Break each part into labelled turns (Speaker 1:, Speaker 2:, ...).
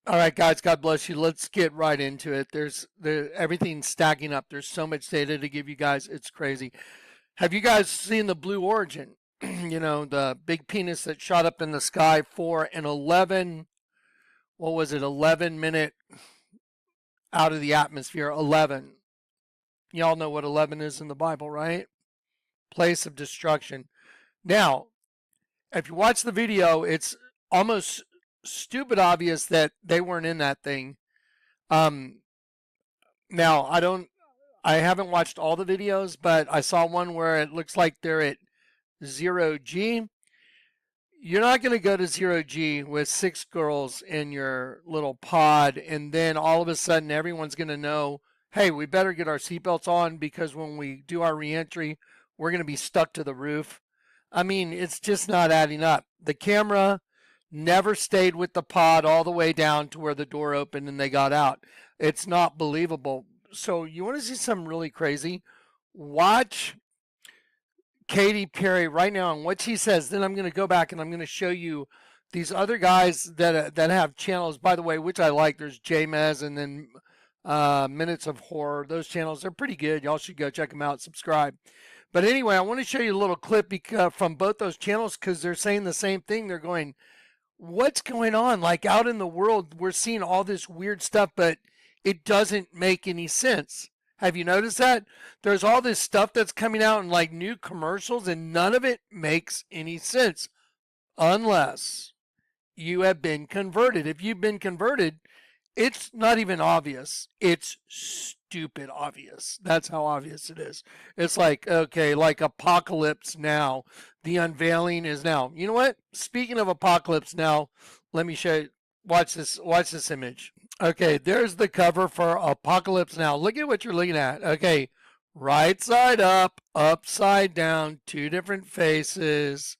Speaker 1: All right, guys, God bless you. Let's get right into it. Everything's stacking up. There's so much data to give you guys. It's crazy. Have you guys seen the Blue Origin? You know, the big penis that shot up in the sky for an 11, what was it, 11-minute out of the atmosphere? 11. Y'all know what 11 is in the Bible, right? Place of destruction. Now, if you watch the video, it's almost stupid obvious that they weren't in that thing. Um, Now, I haven't watched all the videos, but I saw one where it looks like they're at 0G. You're not going to go to 0G with 6 girls in your little pod, and then all of a sudden everyone's going to know, hey, we better get our seatbelts on because when we do our reentry, we're going to be stuck to the roof. I mean, it's just not adding up. The camera never stayed with the pod all the way down to where the door opened and they got out. It's not believable. So you want to see something really crazy? Watch Katy Perry right now and what she says. Then I'm going to go back and I'm going to show you these other guys that have channels. By the way, which I like. There's JMez and then Minutes of Horror. Those channels are pretty good. Y'all should go check them out. Subscribe. But anyway, I want to show you a little clip from both those channels because they're saying the same thing. They're going, what's going on? Like out in the world, we're seeing all this weird stuff, but it doesn't make any sense. Have you noticed that? There's all this stuff that's coming out in like new commercials and none of it makes any sense unless you have been converted. If you've been converted, it's not even obvious. It's stupid obvious. That's how obvious it is. It's like, okay, like Apocalypse Now. The unveiling is now. You know what? Speaking of Apocalypse Now, let me show you. Watch this image. Okay, there's the cover for Apocalypse Now. Look at what you're looking at. Okay, right side up, upside down, 2 different faces.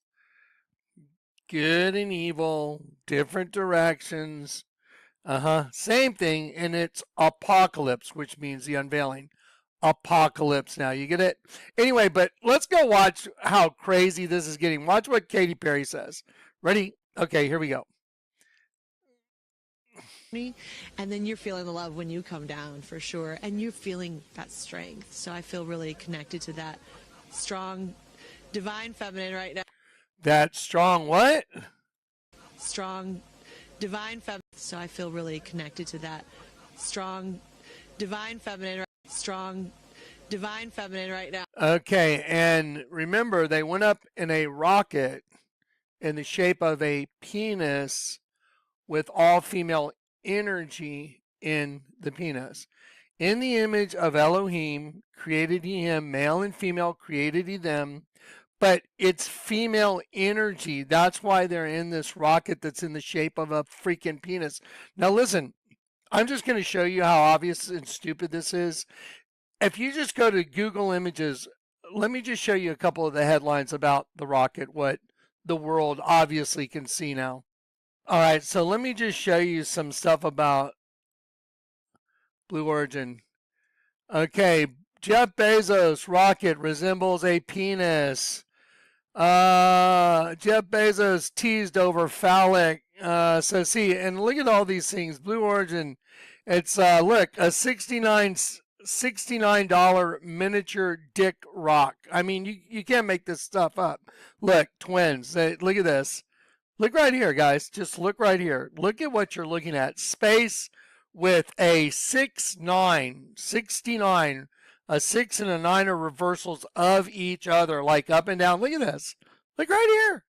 Speaker 1: Good and evil, different directions. Same thing, and it's apocalypse, which means the unveiling. Apocalypse Now. You get it? Anyway, but let's go watch how crazy this is getting. Watch what Katy Perry says. Ready? Okay, here we go.
Speaker 2: And then you're feeling the love when you come down for sure, and you're feeling that strength. So I feel really connected to that strong divine feminine right now.
Speaker 1: That strong what?
Speaker 2: Strong divine feminine. So I feel really connected to that strong divine feminine. Strong divine feminine right now.
Speaker 1: Okay, and remember they went up in a rocket in the shape of a penis with all female energy in the penis. In the image of Elohim created he him, male and female created he them, but it's female energy. That's why they're in this rocket that's in the shape of a freaking penis. Now listen, I'm just going to show you how obvious and stupid this is. If you just go to Google Images, let me just show you a couple of the headlines about the rocket, what the world obviously can see now. All right, so let me just show you some stuff about Blue Origin. Okay, Jeff Bezos' rocket resembles a penis. Jeff Bezos teased over phallic. So see, and look at all these things. Blue Origin, it's, look, a $69 miniature dick rock. I mean, you can't make this stuff up. Look, twins. Look at this. Look right here, guys. Just look right here. Look at what you're looking at. Space with a 6'9", 69. A 6 and a 9 are reversals of each other, like up and down. Look at this. Look right here.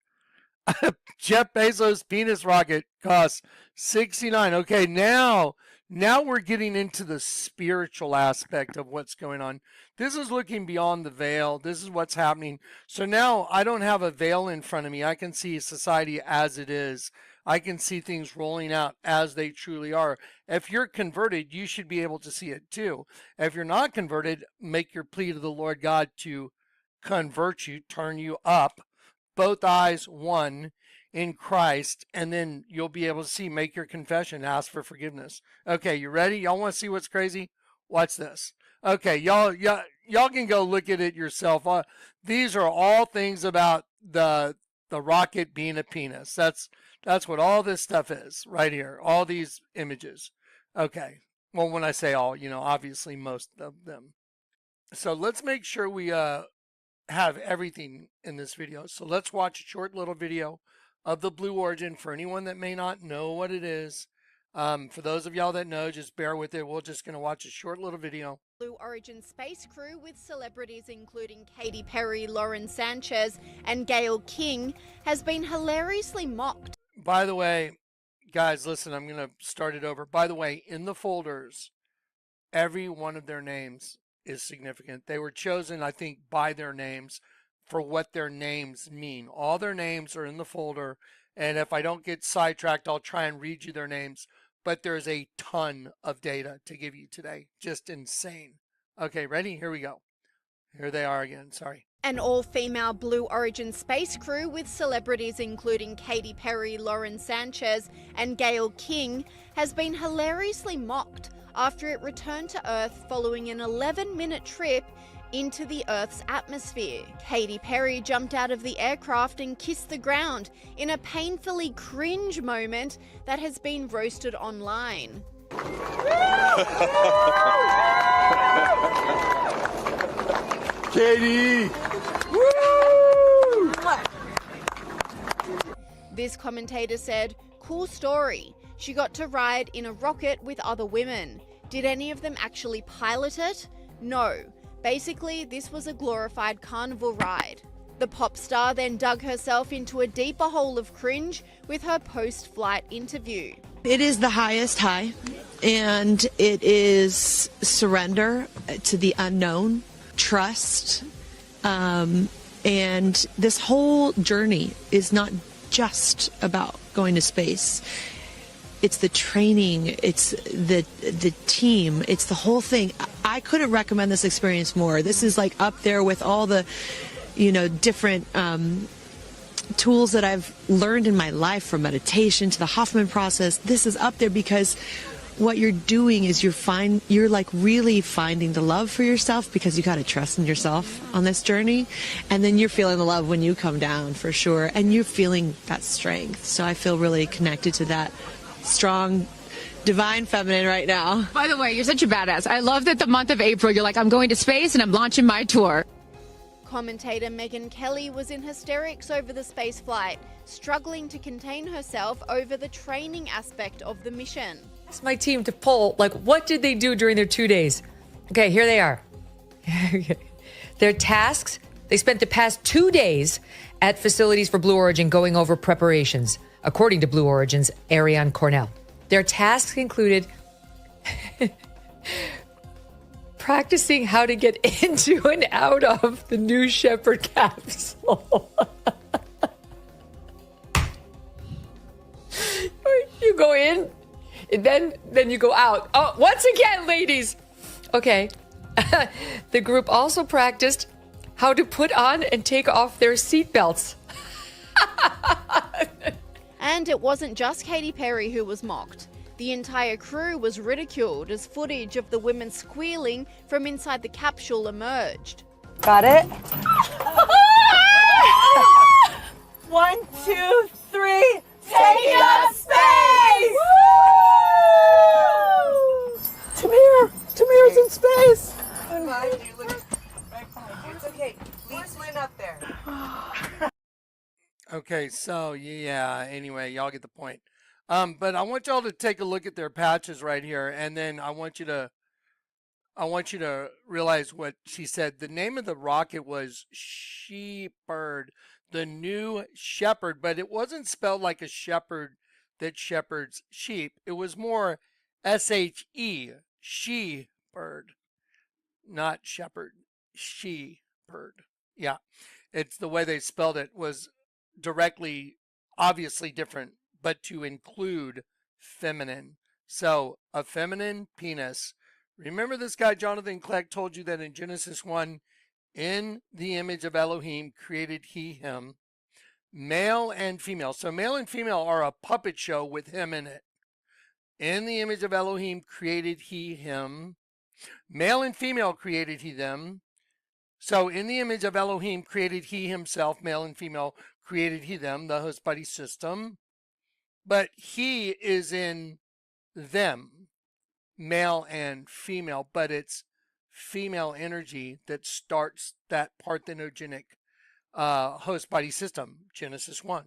Speaker 1: Jeff Bezos' penis rocket costs 69. Okay, now we're getting into the spiritual aspect of what's going on. This is looking beyond the veil. This is what's happening. So now I don't have a veil in front of me. I can see society as it is. I can see things rolling out as they truly are. If you're converted, you should be able to see it too. If you're not converted, make your plea to the Lord God to convert you, turn you up, both eyes one in Christ, and then you'll be able to see, make your confession, ask for forgiveness. Okay, you ready? Y'all want to see what's crazy? Watch this. Okay, y'all can go look at it yourself. These are all things about the rocket being a penis. That's That's what all this stuff is right here. All these images. Okay. Well, when I say all, obviously most of them. So let's make sure we have everything in this video. So let's watch a short little video of the Blue Origin for anyone that may not know what it is. For those of y'all that know, just bear with it. We're just going to watch a short little video.
Speaker 3: Blue Origin space crew with celebrities including Katy Perry, Lauren Sanchez, and Gayle King has been hilariously mocked.
Speaker 1: By the way, guys, listen, I'm going to start it over. By the way, in the folders, every one of their names is significant. They were chosen, I think, by their names for what their names mean. All their names are in the folder. And if I don't get sidetracked, I'll try and read you their names. But there's a ton of data to give you today. Just insane. Okay, ready? Here we go. Here they are again. Sorry.
Speaker 3: An all-female Blue Origin space crew with celebrities including Katy Perry, Lauren Sanchez, and Gayle King has been hilariously mocked after it returned to Earth following an 11-minute trip into the Earth's atmosphere. Katy Perry jumped out of the aircraft and kissed the ground in a painfully cringe moment that has been roasted online.
Speaker 4: Katie!
Speaker 3: This commentator said, "Cool story. She got to ride in a rocket with other women. Did any of them actually pilot it? No. Basically, this was a glorified carnival ride." The pop star then dug herself into a deeper hole of cringe with her post-flight interview.
Speaker 2: It is the highest high, and it is surrender to the unknown, trust, and this whole journey is not just about going to space. It's the training, it's the team, it's the whole thing. I couldn't recommend this experience more. This is like up there with all the, different tools that I've learned in my life, from meditation to the Hoffman process. This is up there because what you're doing is you're like really finding the love for yourself, because you got to trust in yourself on this journey. And then you're feeling the love when you come down, for sure. And you're feeling that strength. So I feel really connected to that strong, divine feminine right now.
Speaker 5: By the way, you're such a badass. I love that the month of April, you're like, I'm going to space and I'm launching my tour.
Speaker 3: Commentator Megyn Kelly was in hysterics over the space flight, struggling to contain herself over the training aspect of the mission.
Speaker 6: Asked my team to poll, what did they do during their 2 days? Okay, here they are. Their tasks, they spent the past 2 days at facilities for Blue Origin going over preparations, according to Blue Origin's Ariane Cornell. Their tasks included practicing how to get into and out of the New Shepard capsule. You go in, and then you go out. Oh, once again, ladies. Okay. The group also practiced how to put on and take off their seatbelts.
Speaker 3: And it wasn't just Katy Perry who was mocked. The entire crew was ridiculed as footage of the women squealing from inside the capsule emerged.
Speaker 7: Got it? 1, 2, 3, taking up space! Tamir's in space! It's okay, leave Lynn up there.
Speaker 1: Okay, so yeah, anyway, y'all get the point. But I want y'all to take a look at their patches right here, and then I want you to realize what she said. The name of the rocket was Shepherd, the New Shepard, but it wasn't spelled like a shepherd that shepherds sheep. It was more S-H-E, She-bird, not shepherd, She-bird. Yeah, it's the way they spelled it was directly, obviously different, but to include feminine. So a feminine penis. Remember this guy, Jonathan Kleck, told you that in Genesis 1, in the image of Elohim created he him, male and female. So male and female are a puppet show with him in it. In the image of Elohim created he him, male and female created he them. So in the image of Elohim created he himself, male and female created he them, the host buddy system. but he is in them, male and female, but it's female energy that starts that parthenogenic host body system. Genesis 1.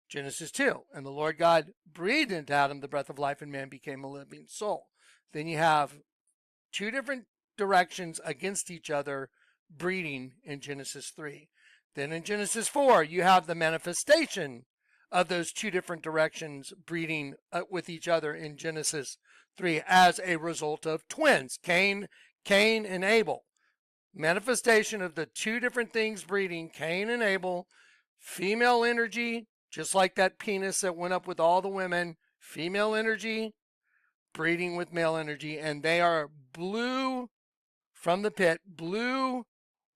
Speaker 1: Genesis 2. And the Lord God breathed into Adam the breath of life, and man became a living soul. Then you have two different directions against each other breeding in Genesis 3. Then in Genesis 4, you have the manifestation of those two different directions breeding with each other in Genesis 3 as a result of twins, Cain and Abel. Manifestation of the two different things breeding, Cain and Abel, female energy, just like that penis that went up with all the women, female energy breeding with male energy, and they are blue from the pit, blue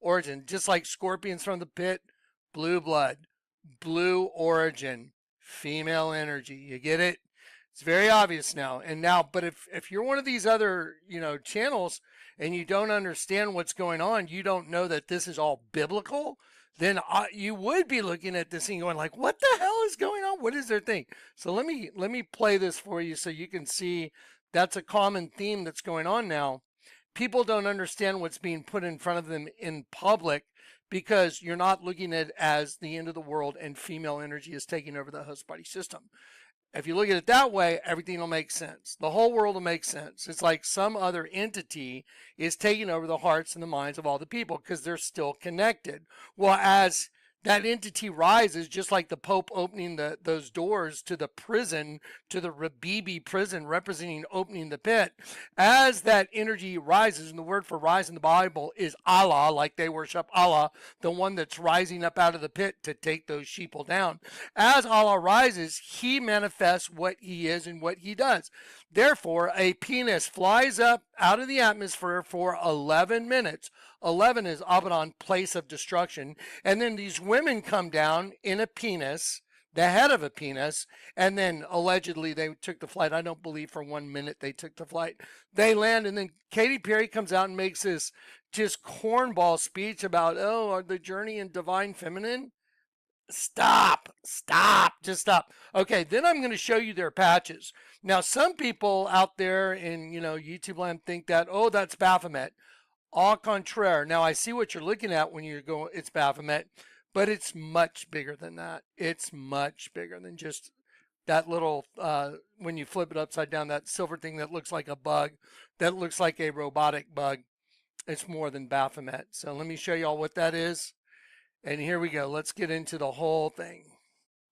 Speaker 1: origin, just like scorpions from the pit, blue blood, blue origin, female energy. You get it? It's very obvious now. And now, but if you're one of these other, channels and you don't understand what's going on, you don't know that this is all biblical, then you would be looking at this and going like, what the hell is going on? What is their thing? So let me play this for you so you can see that's a common theme that's going on now. People don't understand what's being put in front of them in public because you're not looking at it as the end of the world and female energy is taking over the host body system. If you look at it that way, everything will make sense. The whole world will make sense. It's like some other entity is taking over the hearts and the minds of all the people because they're still connected. Well, as that entity rises, just like the Pope opening those doors to the prison, to the Rabibi prison, representing opening the pit. As that energy rises, and the word for rise in the Bible is Allah, like they worship Allah, the one that's rising up out of the pit to take those sheeple down. As Allah rises, he manifests what he is and what he does. Therefore, a penis flies up out of the atmosphere for 11 minutes. 11 is Abaddon, place of destruction. And then these women come down in a penis, the head of a penis, and then allegedly they took the flight. I don't believe for 1 minute they took the flight. They land, and then Katy Perry comes out and makes this just cornball speech about, the journey in divine feminine. Stop, just stop. Okay, then I'm going to show you their patches. Now, some people out there in, YouTube land think that, that's Baphomet. Au contraire. Now, I see what you're looking at when you're going, it's Baphomet, but it's much bigger than that. It's much bigger than just that little, when you flip it upside down, that silver thing that looks like a bug, that looks like a robotic bug. It's more than Baphomet. So let me show y'all what that is. And here we go. Let's get into the whole thing.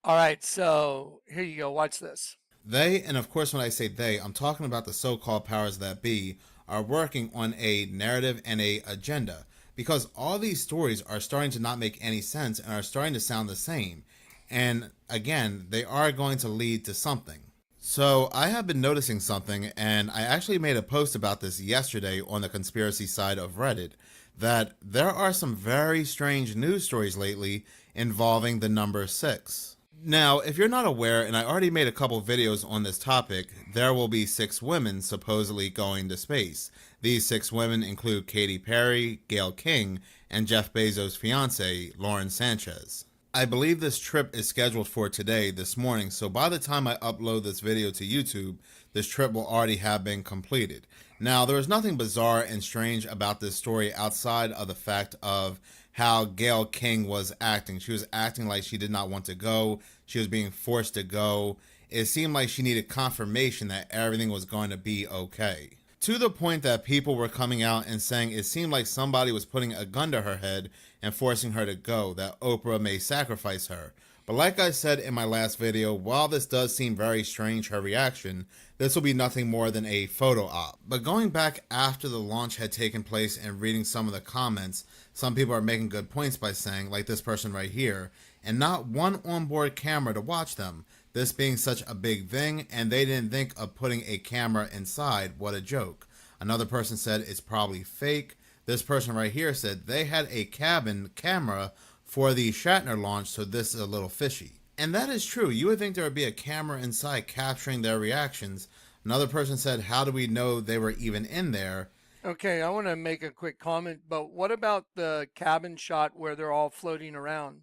Speaker 1: All right, so here you go. Watch this.
Speaker 4: They, and of course when I say they, I'm talking about the so-called powers that be, are working on a narrative and a agenda, because all these stories are starting to not make any sense and are starting to sound the same. And again, they are going to lead to something. So I have been noticing something, and I actually made a post about this yesterday on the conspiracy side of Reddit, that there are some very strange news stories lately involving the number 6. Now, if you're not aware, and I already made a couple videos on this topic, there will be 6 women supposedly going to space. These 6 women include Katy Perry, Gayle King, and Jeff Bezos' fiancée, Lauren Sanchez. I believe this trip is scheduled for today, this morning, so by the time I upload this video to YouTube, this trip will already have been completed. Now, there is nothing bizarre and strange about this story outside of the fact of how Gayle King was acting. She was acting like she did not want to go. She was being forced to go. It seemed like she needed confirmation that everything was going to be okay. To the point that people were coming out and saying it seemed like somebody was putting a gun to her head and forcing her to go, that Oprah may sacrifice her. But like I said in my last video, while this does seem very strange, her reaction, this will be nothing more than a photo op. But going back after the launch had taken place and reading some of the comments, some people are making good points by saying, like this person right here, and not one onboard camera to watch them. This being such a big thing, and they didn't think of putting a camera inside. What a joke. Another person said it's probably fake. This person right here said they had a cabin camera for the Shatner launch, so this is a little fishy. And that is true. You would think there would be a camera inside capturing their reactions. Another person said, how do we know they were even in there?
Speaker 1: Okay, I want to make a quick comment, but what about the cabin shot where they're all floating around?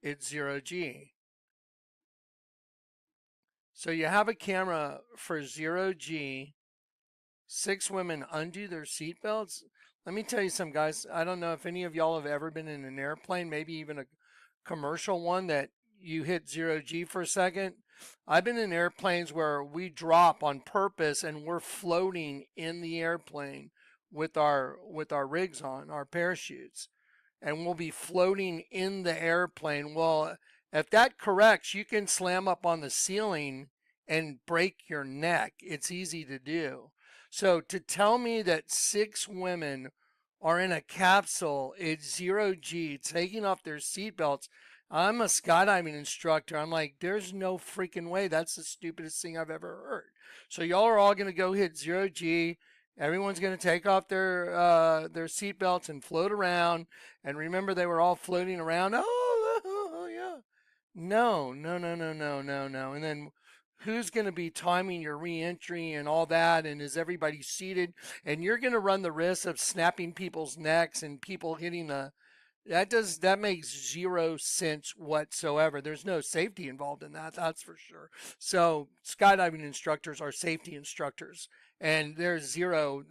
Speaker 1: It's 0G. So you have a camera for 0G, 6 women undo their seatbelts. Let me tell you some guys, I don't know if any of y'all have ever been in an airplane, maybe even a commercial one that you hit 0G for a second. I've been in airplanes where we drop on purpose and we're floating in the airplane with our rigs on, our parachutes, and we'll be floating in the airplane. Well, if that corrects, you can slam up on the ceiling and break your neck. It's easy to do. So to tell me that 6 women are in a capsule at 0G taking off their seatbelts, I'm a skydiving instructor. I'm like, there's no freaking way. That's the stupidest thing I've ever heard. So y'all are all going to go hit 0G. Everyone's going to take off their seatbelts and float around. And remember, they were all floating around. Oh, yeah. No. And then who's going to be timing your reentry and all that? And is everybody seated? And you're going to run the risk of snapping people's necks and people hitting that makes 0 sense whatsoever. There's no safety involved in that, that's for sure. So skydiving instructors are safety instructors, and there's zero.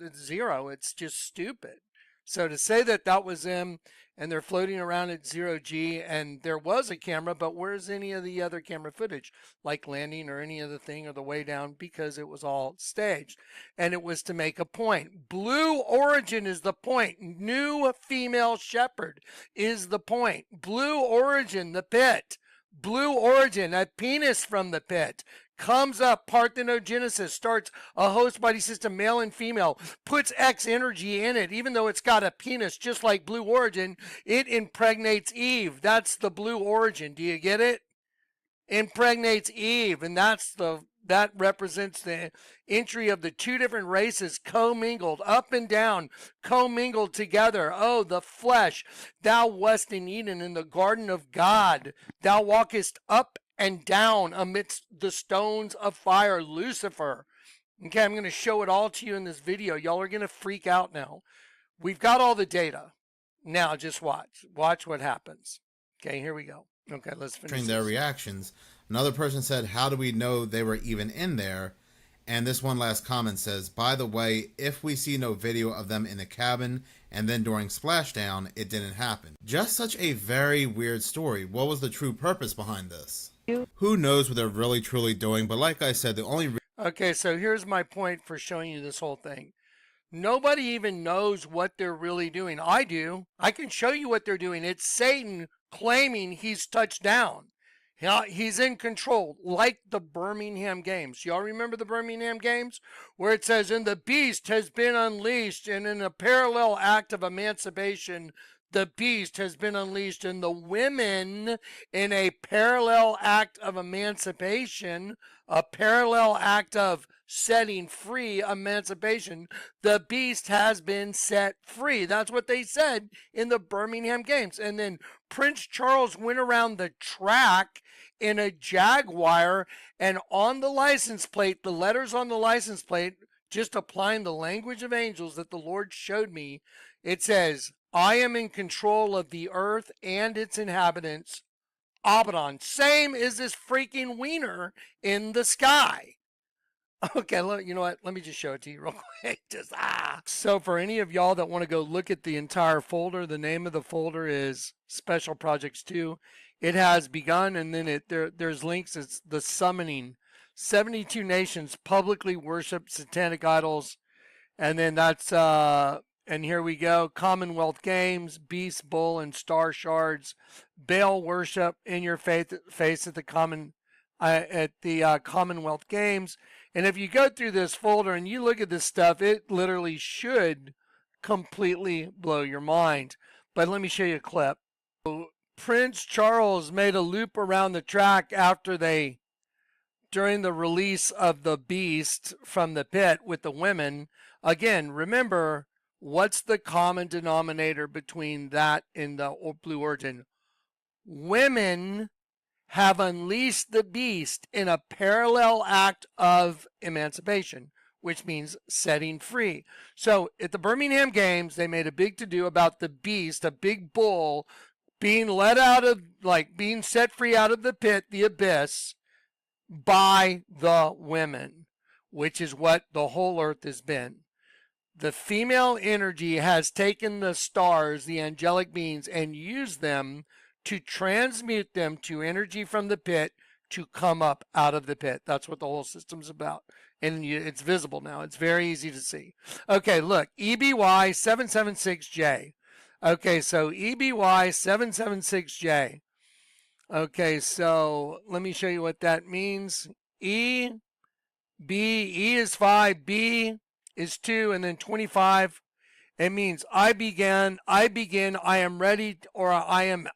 Speaker 1: It's just stupid. So to say that that was them and they're floating around at 0G and there was a camera, but where's any of the other camera footage, like landing or any other thing or the way down, because it was all staged. And it was to make a point. Blue Origin is the point. New female shepherd is the point. Blue Origin, the pit. Blue Origin, a penis from the pit. Comes up, parthenogenesis, starts a host body system, male and female, puts X energy in it, even though it's got a penis, just like Blue Origin, it impregnates Eve. That's the Blue Origin. Do you get it? Impregnates Eve, and that represents the entry of the 2 different races commingled, up and down, commingled together. Oh, the flesh. Thou wast in Eden in the garden of God. Thou walkest up and down amidst the stones of fire, Lucifer. Okay, I'm going to show it all to you in this video. Y'all are going to freak out now. We've got all the data. Now just watch. Watch what happens. Okay, here we go. Okay, let's finish
Speaker 4: their reactions. Another person said, how do we know they were even in there? And this one last comment says, by the way, if we see no video of them in the cabin and then during splashdown, it didn't happen. Just such a very weird story. What was the true purpose behind this? Who knows what they're really truly doing, but like I said, the only...
Speaker 1: Okay, so here's my point for showing you this whole thing. Nobody even knows what they're really doing. I do. I can show you what they're doing. It's Satan claiming he's touched down. He's in control, like the Birmingham Games. Y'all remember the Birmingham Games? Where it says, and the beast has been unleashed, and in a parallel act of emancipation, the beast has been unleashed, and the women, in a parallel act of emancipation, a parallel act of setting free, emancipation, the beast has been set free. That's what they said in the Birmingham Games. And then Prince Charles went around the track in a Jaguar, and on the license plate, the letters on the license plate, just applying the language of angels that the Lord showed me, it says, I am in control of the earth and its inhabitants. Abaddon. Same as this freaking wiener in the sky. Okay, you know what? Let me just show it to you real quick. So for any of y'all that want to go look at the entire folder, the name of the folder is Special Projects 2. It has begun, and then there's links. It's the summoning. 72 nations publicly worship satanic idols. And then that's, and here we go. Commonwealth Games, Beast, Bull, and Star Shards. Baal worship in your face at the Commonwealth Games. And if you go through this folder and you look at this stuff, it literally should completely blow your mind. But let me show you a clip. Prince Charles made a loop around the track during the release of the beast from the pit with the women. Again, remember, what's the common denominator between that and the Blue Origin? Women have unleashed the beast in a parallel act of emancipation, which means setting free. So at the Birmingham Games, they made a big to-do about the beast, a big bull, being let out of, being set free out of the pit, the abyss, by the women, which is what the whole earth has been. The female energy has taken the stars, the angelic beings, and used them to transmute them to energy from the pit to come up out of the pit. That's what the whole system's about. And it's visible now. It's very easy to see. Okay, look, EBY 776J. Okay, so EBY 776J. Okay, so let me show you what that means. E is 5, B is 2, and then 25. It means I begin, I am ready, or I am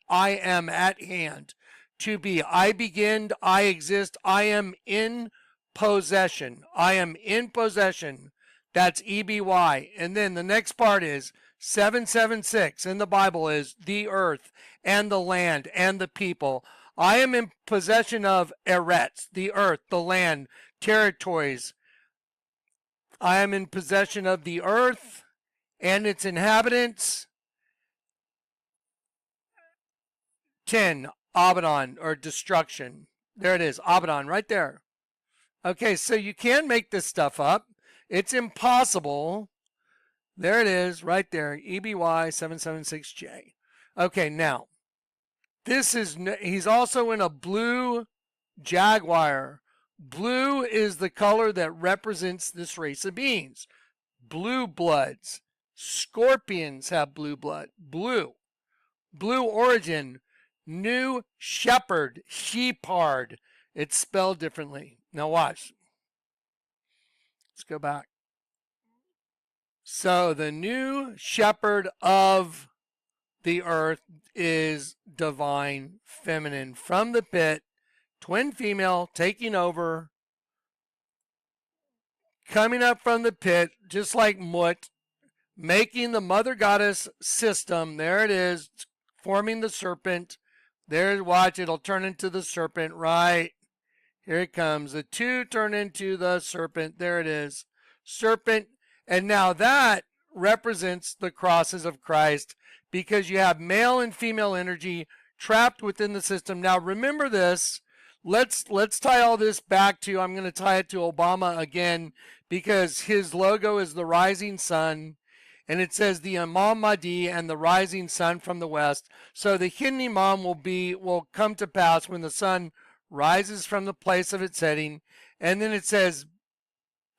Speaker 1: at hand to be. I begin, I exist, I am in possession. I am in possession. That's EBY. And then the next part is 776 in the Bible is the earth and the land and the people. I am in possession of Eretz, the earth, the land, territories. I am in possession of the earth and its inhabitants. 10, Abaddon, or destruction. There it is, Abaddon, right there. Okay, so you can't make this stuff up. It's impossible. There it is, right there, EBY 776J. Okay, now, he's also in a blue Jaguar. Blue is the color that represents this race of beings. Blue bloods. Scorpions have blue blood. Blue origin. New shepherd. Shepherd. It's spelled differently. Now watch. Let's go back. So the new shepherd of the earth is divine feminine from the pit. Twin female taking over, coming up from the pit, just like Mut, making the mother goddess system. There it is, forming the serpent. There, watch, it'll turn into the serpent, right? Here it comes. The 2 turn into the serpent. There it is, serpent. And now that represents the crosses of Christ, because you have male and female energy trapped within the system. Now remember this. Let's tie all this back to, I'm going to tie it to Obama again, because his logo is the rising sun, and it says the Imam Mahdi and the rising sun from the west. So the hidden Imam will come to pass when the sun rises from the place of its setting. And then it says,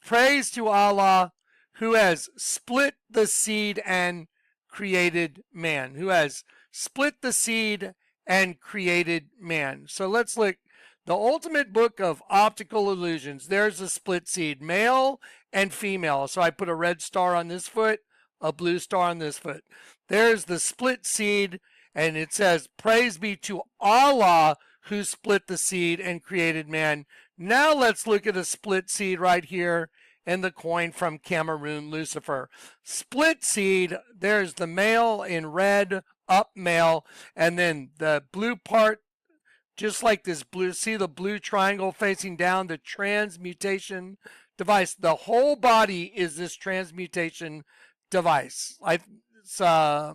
Speaker 1: praise to Allah who has split the seed and created man. Who has split the seed and created man. So let's look. The ultimate book of optical illusions. There's a split seed, male and female. So I put a red star on this foot, a blue star on this foot. There's the split seed, and it says, praise be to Allah who split the seed and created man. Now let's look at a split seed right here in the coin from Cameroon, Lucifer. Split seed, there's the male in red, up male, and then the blue part, just like this blue, see the blue triangle facing down, the transmutation device. The whole body is this transmutation device. It's kind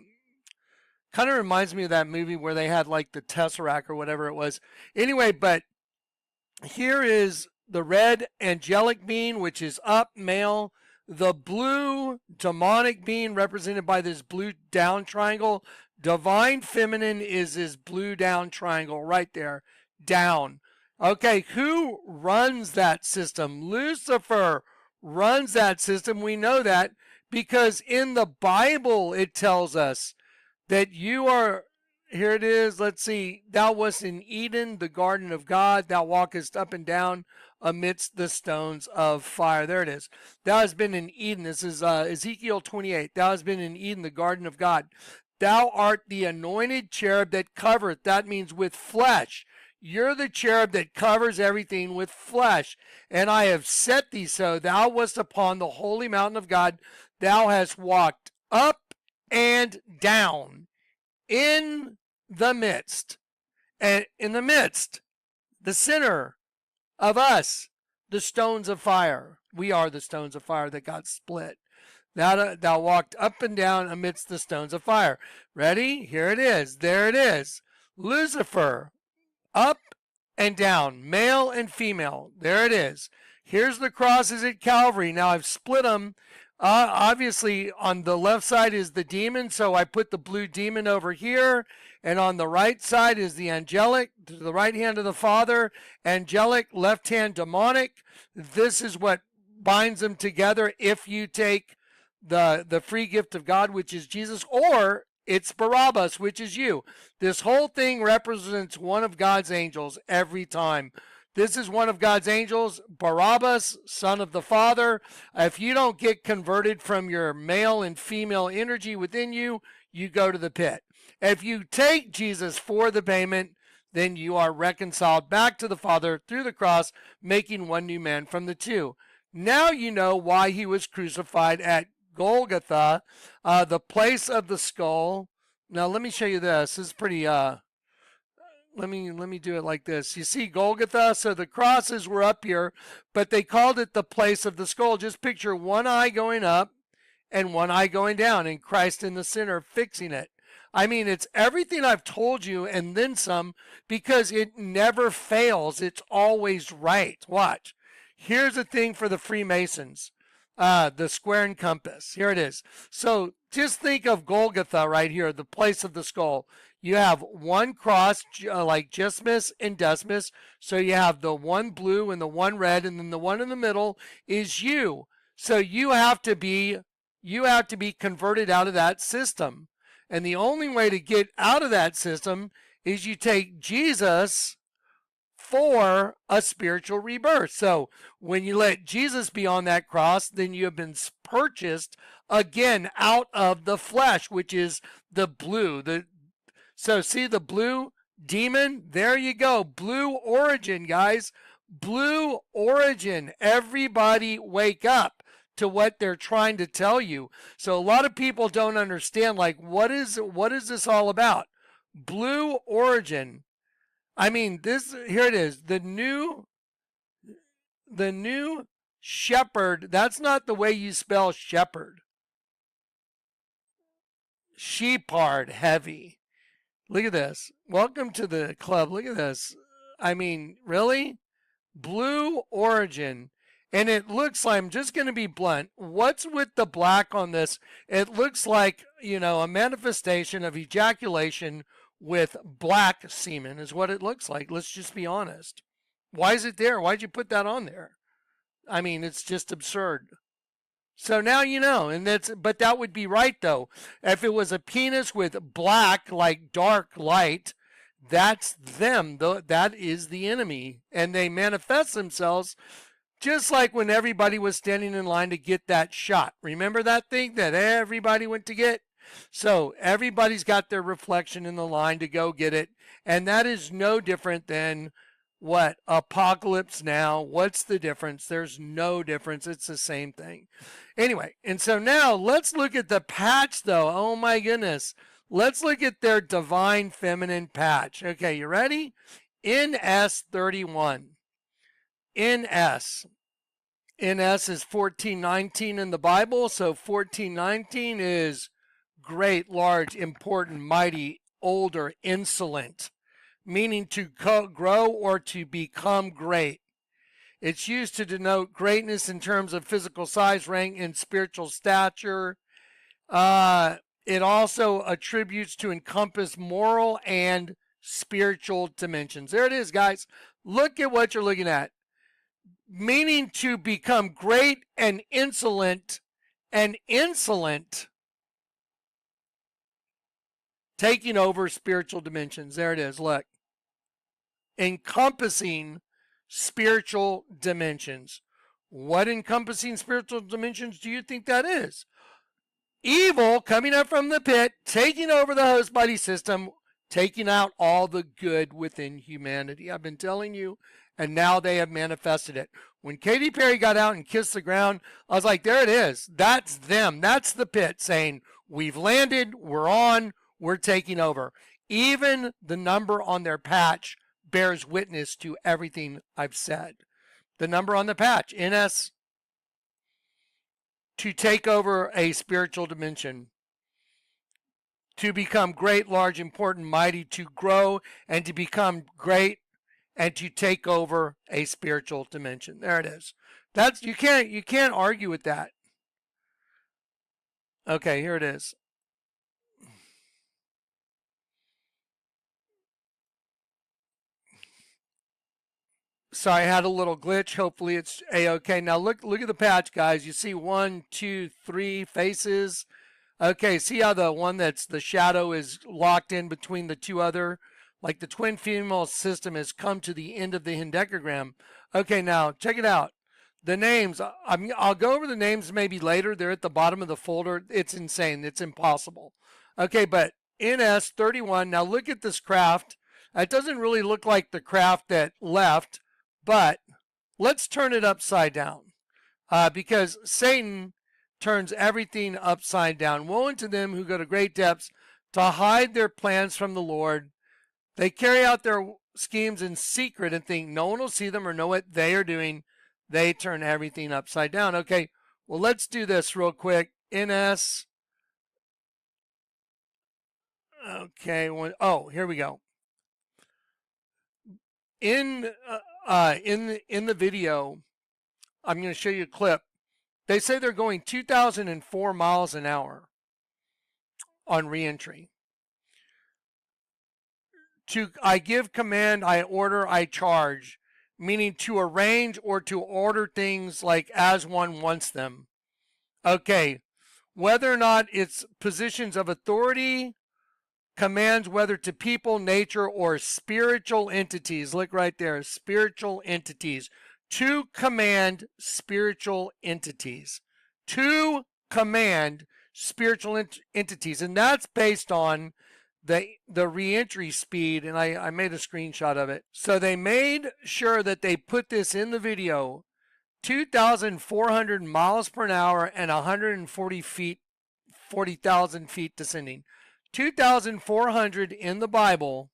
Speaker 1: of reminds me of that movie where they had like the Tesseract or whatever it was. Anyway, but here is the red angelic being, which is up, male. The blue demonic being represented by this blue down triangle. Divine feminine is this blue down triangle right there, down. Okay, who runs that system? Lucifer runs that system. We know that because in the Bible it tells us that you are, here it is, let's see, thou wast in Eden, the garden of God, thou walkest up and down amidst the stones of fire. There it is. Thou hast been in Eden. This is Ezekiel 28. Thou hast been in Eden, the garden of God. Thou art the anointed cherub that covereth. That means with flesh. You're the cherub that covers everything with flesh. And I have set thee so. Thou wast upon the holy mountain of God. Thou hast walked up and down in the midst. And in the midst, the center of us, the stones of fire. We are the stones of fire that got split. Thou walked up and down amidst the stones of fire. Ready? Here it is. There it is. Lucifer, up and down, male and female. There it is. Here's the crosses at Calvary. Now I've split them. Obviously, on the left side is the demon, so I put the blue demon over here. And on the right side is the angelic, to the right hand of the Father, angelic, left hand demonic. This is what binds them together if you take the free gift of God, which is Jesus, or it's Barabbas, which is you. This whole thing represents one of God's angels every time. This is one of God's angels, Barabbas, son of the Father. If you don't get converted from your male and female energy within you, you go to the pit. If you take Jesus for the payment, then you are reconciled back to the Father through the cross, making one new man from the two. Now you know why he was crucified at Golgotha, the place of the skull. Now let me show you this. This is pretty let me do it like this. You see Golgotha, so the crosses were up here, but they called it the place of the skull. Just picture one eye going up and one eye going down, and Christ in the center fixing it. I mean, it's everything I've told you and then some, because it never fails. It's always right. Watch. Here's a thing for the Freemasons, the square and compass. Here it is. So just think of Golgotha right here, the place of the skull. You have one cross, like Dismas and Decimus. So you have the one blue and the one red, and then the one in the middle is you. So you have to be converted out of that system. And the only way to get out of that system is you take Jesus for a spiritual rebirth. So when you let Jesus be on that cross, then you have been purchased again out of the flesh, which is the blue. So see the blue demon? There you go. Blue origin, guys. Blue origin. Everybody wake up to what they're trying to tell you. So a lot of people don't understand, like, what is this all about? Blue origin. I mean, here it is. The new shepherd. That's not the way you spell shepherd. Shepherd, heavy. Look at this. Welcome to the club. Look at this. I mean, really? Blue origin. And it looks like, I'm just going to be blunt, what's with the black on this? It looks like, a manifestation of ejaculation with black semen is what it looks like. Let's just be honest. Why is it there? Why'd you put that on there? I mean, it's just absurd. So now you know, but that would be right though. If it was a penis with black, like dark light, that's them. That is the enemy. And they manifest themselves just like when everybody was standing in line to get that shot. Remember that thing that everybody went to get? So everybody's got their reflection in the line to go get it. And that is no different than what? Apocalypse Now. What's the difference? There's no difference. It's the same thing. Anyway, and so now let's look at the patch though. Oh my goodness. Let's look at their divine feminine patch. Okay, you ready? NS31. NS is 1419 in the Bible. So 1419 is great, large, important, mighty, older, insolent, meaning to grow or to become great. It's used to denote greatness in terms of physical size, rank, and spiritual stature. It also attributes to encompass moral and spiritual dimensions. There it is, guys. Look at what you're looking at. Meaning to become great and insolent, taking over spiritual dimensions. There it is, look. Encompassing spiritual dimensions. What encompassing spiritual dimensions do you think that is? Evil coming up from the pit, taking over the host body system, taking out all the good within humanity. I've been telling you, and now they have manifested it. When Katy Perry got out and kissed the ground, I was like, there it is. That's them. That's the pit saying, we've landed, we're on, we're taking over. Even the number on their patch bears witness to everything I've said. The number on the patch, NS, to take over a spiritual dimension, to become great, large, important, mighty, to grow and to become great and to take over a spiritual dimension. There it is. That's you can't argue with that. Okay, here it is. Sorry, I had a little glitch. Hopefully it's a-okay. Now look at the patch, guys. You see 1, 2, 3 faces. Okay, see how the one that's the shadow is locked in between the two other, like the twin female system has come to the end of the hendecagram. Okay, now check it out. The names, I'll go over the names maybe later. They're at the bottom of the folder. It's insane. It's impossible. Okay, but NS31, now look at this craft. It doesn't really look like the craft that left, but let's turn it upside down because Satan turns everything upside down. Woe unto them who go to great depths to hide their plans from the Lord. They carry out their schemes in secret and think no one will see them or know what they are doing. They turn everything upside down. Okay, well, let's do this real quick. NS. Okay, here we go. In the video, I'm going to show you a clip. They say they're going 2,004 miles an hour on reentry. I give command, I order, I charge, meaning to arrange or to order things like as one wants them. Okay, whether or not it's positions of authority, commands whether to people, nature, or spiritual entities. Look right there, spiritual entities. To command spiritual entities. To command spiritual entities. And that's based on the reentry speed, and I made a screenshot of it. So they made sure that they put this in the video, 2,400 miles per hour and 40,000 feet descending. 2,400 in the Bible.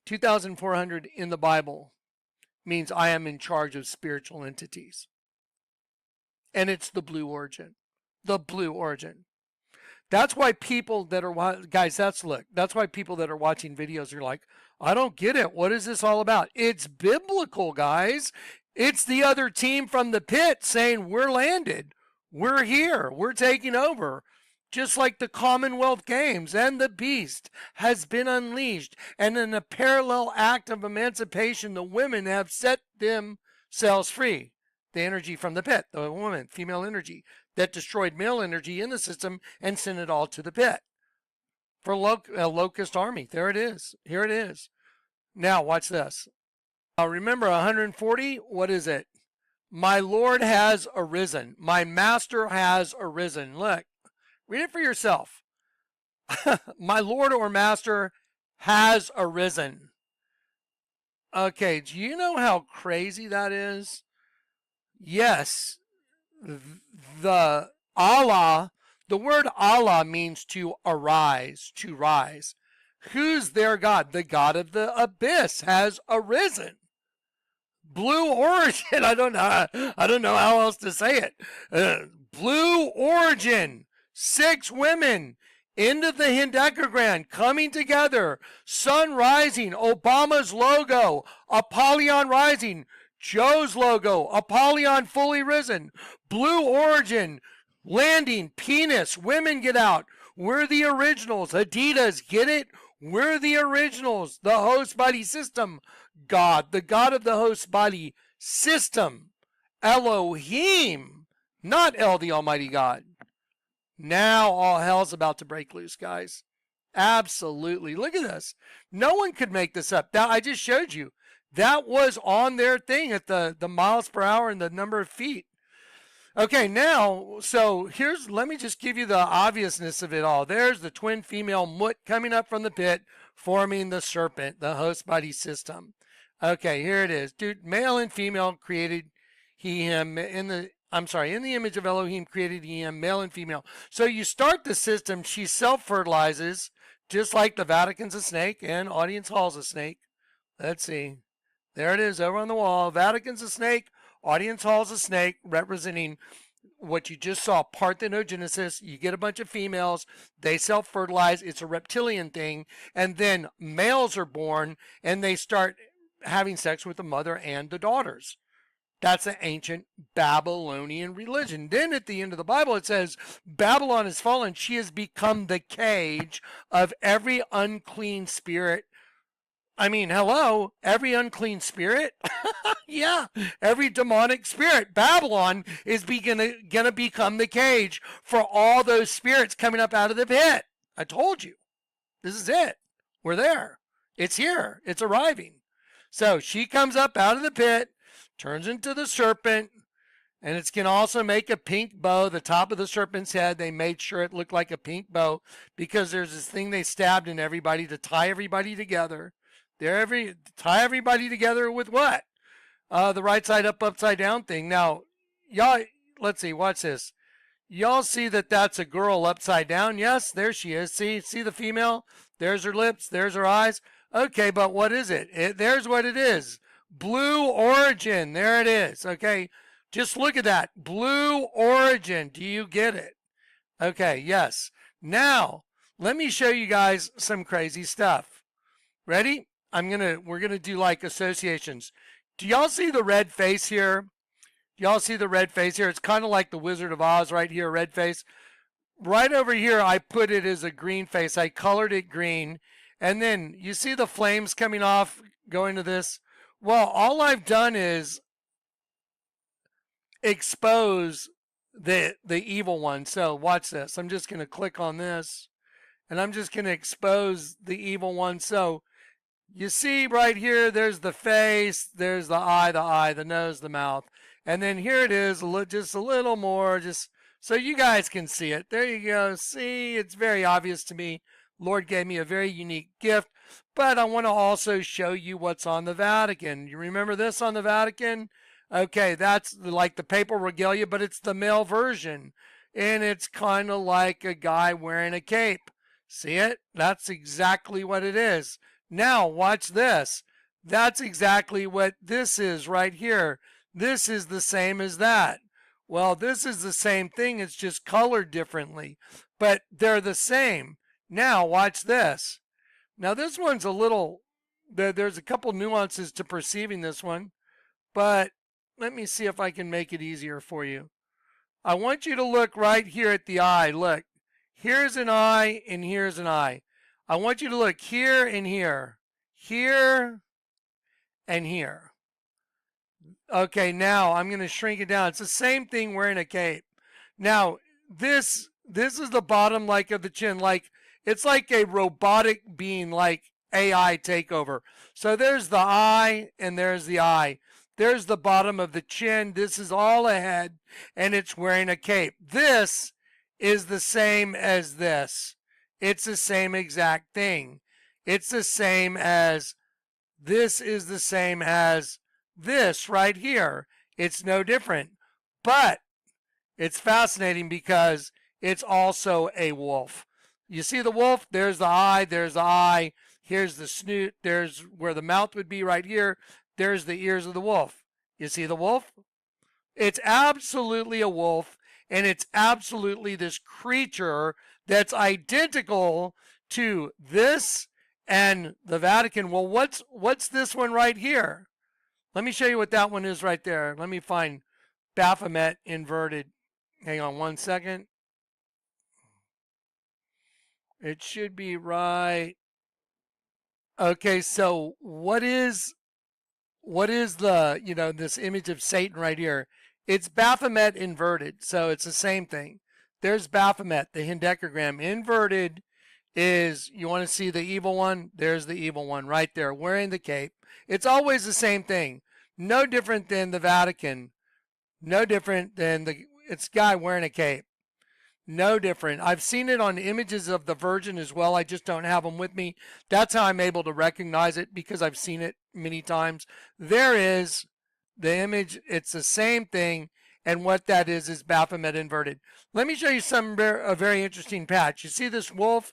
Speaker 1: 2,400 in the Bible means I am in charge of spiritual entities. And it's the blue origin. The blue origin. That's why people that are, guys, that's why people that are watching videos are like, I don't get it. What is this all about? It's biblical, guys. It's the other team from the pit saying, we're landed. We're here. We're taking over. Just like the Commonwealth Games, and the beast has been unleashed. And in a parallel act of emancipation, the women have set themselves free. The energy from the pit, the woman, female energy, that destroyed male energy in the system and sent it all to the pit. For a locust army. There it is. Here it is. Now, watch this. Remember 140? What is it? My Lord has arisen. My Master has arisen. Look. Read it for yourself. My Lord or Master has arisen. Okay, do you know how crazy that is? Yes, the Allah, the word Allah means to arise, to rise. Who's their God? The God of the abyss has arisen. Blue origin. I don't know how else to say it. Blue origin. 6 women into the hendecagram coming together. Sun rising. Obama's logo. Apollyon rising. Joe's logo. Apollyon fully risen. Blue origin. Landing. Penis. Women get out. We're the originals. Adidas. Get it? We're the originals. The host body system. God. The God of the host body system. Elohim. Not El, the Almighty God. Now all hell's about to break loose, guys. Absolutely. Look at this. No one could make this up. Now, I just showed you. That was on their thing at the miles per hour and the number of feet. Okay, now, so let me just give you the obviousness of it all. There's the twin female Mut coming up from the pit, forming the serpent, the host body system. Okay, here it is. Dude, male and female created he, him in the image of Elohim created he, him, male and female. So you start the system, she self-fertilizes, just like the Vatican's a snake and Audience Hall's a snake. Let's see. There it is over on the wall. Vatican's a snake, Audience Hall's a snake, representing what you just saw, parthenogenesis. You get a bunch of females, they self-fertilize. It's a reptilian thing. And then males are born and they start having sex with the mother and the daughters. That's the ancient Babylonian religion. Then at the end of the Bible, it says, Babylon has fallen. She has become the cage of every unclean spirit. I mean, hello, every unclean spirit? Yeah, every demonic spirit. Babylon is gonna become the cage for all those spirits coming up out of the pit. I told you. This is it. We're there. It's here. It's arriving. So she comes up out of the pit, turns into the serpent, and it can also make a pink bow. The top of the serpent's head, they made sure it looked like a pink bow because there's this thing they stabbed in everybody to tie everybody together. Tie everybody together with what? The right side up, upside down thing. Now, y'all, let's see, watch this. Y'all see that that's a girl upside down? Yes, there she is. See the female? There's her lips, there's her eyes. Okay, but what is it? There's what it is. Blue origin. There it is. Okay, just look at that. Blue origin. Do you get it? Okay, yes. Now, let me show you guys some crazy stuff. Ready? We're gonna do like associations. Do y'all see the red face here? Do y'all see the red face here? It's kind of like the Wizard of Oz right here, red face. Right over here, I put it as a green face. I colored it green. And then you see the flames coming off going to this? Well, all I've done is expose the evil one. So watch this. I'm just going to click on this and I'm just going to expose the evil one. So you see right here, there's the face, there's the eye, the nose, the mouth. And then here it is, just a little more, just so you guys can see it. There you go. See, it's very obvious to me. Lord gave me a very unique gift, but I want to also show you what's on the Vatican. You remember this on the Vatican? Okay, that's like the papal regalia, but it's the male version. And it's kind of like a guy wearing a cape. See it? That's exactly what it is. Now, watch this. That's exactly what this is right here. This is the same as that. Well, this is the same thing. It's just colored differently, but they're the same. Now, watch this. Now, this one's a little, there's a couple nuances to perceiving this one, but let me see if I can make it easier for you. I want you to look right here at the eye. Look, here's an eye and here's an eye. I want you to look here and here, here and here. Okay, now I'm going to shrink it down. It's the same thing wearing a cape. Now, this is the bottom like of the chin, like it's like a robotic being, like AI takeover. So there's the eye and there's the eye. There's the bottom of the chin. This is all a head and it's wearing a cape. This is the same as this. It's the same exact thing. It's the same as this is the same as this right here. It's no different. But it's fascinating because it's also a wolf. You see the wolf? There's the eye. There's the eye. Here's the snoot. There's where the mouth would be right here. There's the ears of the wolf. You see the wolf? It's absolutely a wolf, and it's absolutely this creature that's identical to this and the Vatican. Well, what's this one right here? Let me show you what that one is right there. Let me find Baphomet inverted. Hang on one second. It should be right. Okay, so what is the, this image of Satan right here? It's Baphomet inverted, so it's the same thing. There's Baphomet, the hendecagram. Inverted is, you want to see the evil one? There's the evil one right there, wearing the cape. It's always the same thing. No different than the Vatican. No different than it's guy wearing a cape. No different. I've seen it on images of the Virgin as well. I just don't have them with me. That's how I'm able to recognize it, because I've seen it many times. There is the image. It's the same thing. And what that is Baphomet inverted. Let me show you a very interesting patch. You see this wolf?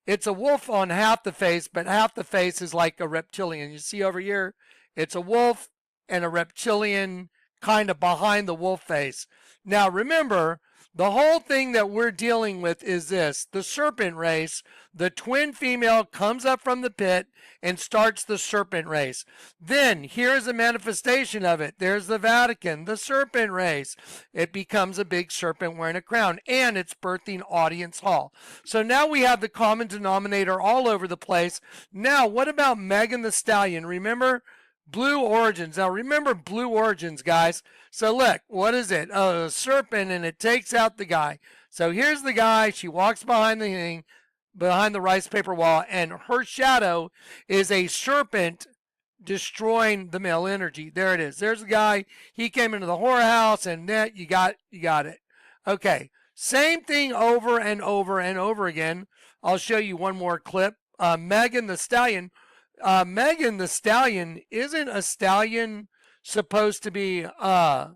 Speaker 1: It's a wolf on half the face, but half the face is like a reptilian. You see over here, it's a wolf and a reptilian kind of behind the wolf face. Now remember, the whole thing that we're dealing with is this: the serpent race. The twin female comes up from the pit and starts the serpent race. Then here's a manifestation of it. There's the Vatican, the serpent race. It becomes a big serpent wearing a crown, and it's birthing Audience Hall. So now we have the common denominator all over the place. Now, what about Megan the Stallion? Remember? Blue Origins. Now remember Blue Origins, guys. So look, what is it? Oh, a serpent, and it takes out the guy. So here's the guy. She walks behind the thing, behind the rice paper wall, and her shadow is a serpent destroying the male energy. There it is. There's the guy. He came into the whorehouse, and that you got it. Okay. Same thing over and over and over again. I'll show you one more clip. Megan the Stallion. Megan the Stallion, isn't a stallion supposed to be a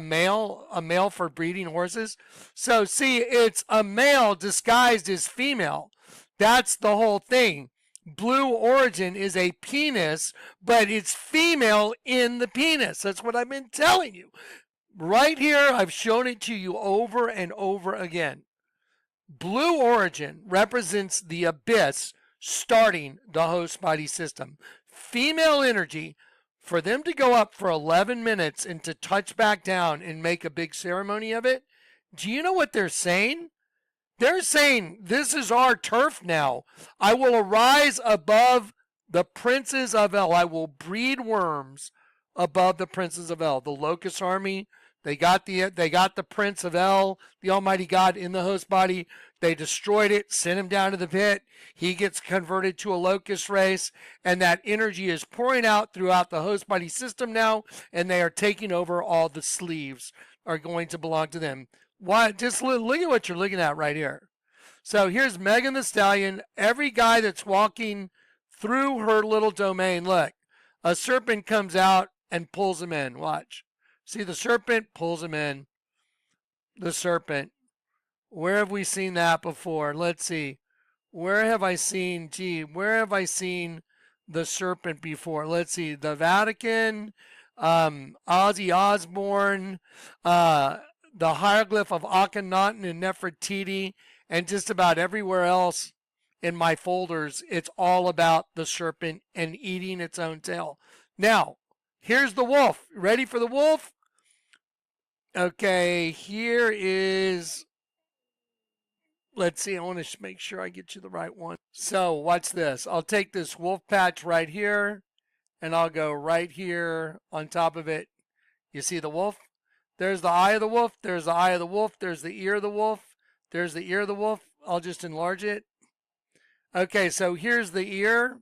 Speaker 1: male for breeding horses? So see, it's a male disguised as female. That's the whole thing. Blue Origin is a penis, but it's female in the penis. That's what I've been telling you. Right here, I've shown it to you over and over again. Blue Origin represents the abyss starting the host body system. Female energy, for them to go up for 11 minutes and to touch back down and make a big ceremony of it, do you know what they're saying? They're saying, this is our turf now. I will arise above the princes of El. I will breed worms above the princes of El. The Locust Army, they got the Prince of El, the Almighty God, in the host body. They destroyed it, sent him down to the pit. He gets converted to a locust race, and that energy is pouring out throughout the host body system now, and they are taking over. All the sleeves are going to belong to them. Why? Just look at what you're looking at right here. So here's Megan the Stallion. Every guy that's walking through her little domain, look, a serpent comes out and pulls him in. Watch. See, the serpent pulls him in. The serpent. Where have we seen that before? Let's see. Where have I seen the serpent before? Let's see. The Vatican, Ozzy Osbourne, the hieroglyph of Akhenaten and Nefertiti, and just about everywhere else in my folders. It's all about the serpent and eating its own tail. Now, here's the wolf. Ready for the wolf? Okay, here is... Let's see, I want to make sure I get you the right one. So, watch this. I'll take this wolf patch right here, and I'll go right here on top of it. You see the wolf? There's the eye of the wolf. There's the eye of the wolf. There's the ear of the wolf. There's the ear of the wolf. I'll just enlarge it. Okay, so here's the ear.